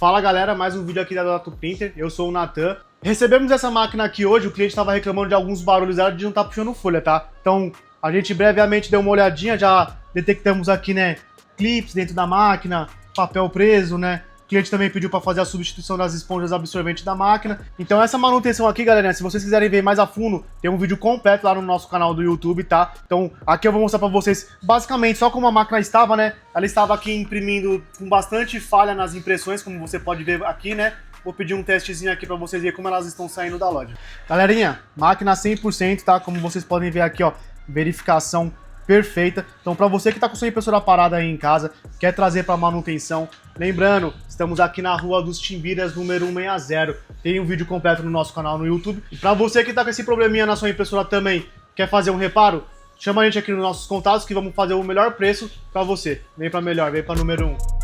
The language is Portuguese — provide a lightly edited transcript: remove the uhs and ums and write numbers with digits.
Fala galera, mais um vídeo aqui da Data Printer, eu sou o Natan. Recebemos essa máquina aqui hoje, o cliente estava reclamando de alguns barulhos dela de não estar puxando folha, tá? Então a gente brevemente deu uma olhadinha, já detectamos aqui, né, clips dentro da máquina, papel preso, né? O cliente também pediu para fazer a substituição das esponjas absorventes da máquina. Então essa manutenção aqui, galera, se vocês quiserem ver mais a fundo, tem um vídeo completo lá no nosso canal do YouTube, tá? Então aqui eu vou mostrar para vocês basicamente só como a máquina estava, né? Ela estava aqui imprimindo com bastante falha nas impressões, como você pode ver aqui, né? Vou pedir um testezinho aqui para vocês verem como elas estão saindo da loja. Galerinha, máquina 100%, tá? Como vocês podem ver aqui, ó, verificação perfeita. Então, para você que está com sua impressora parada aí em casa, quer trazer para manutenção, lembrando, estamos aqui na Rua dos Timbiras, número 160. Tem um vídeo completo no nosso canal no YouTube. E para você que está com esse probleminha na sua impressora também, quer fazer um reparo, chama a gente aqui nos nossos contatos que vamos fazer o melhor preço para você. Vem para melhor, vem para número 1.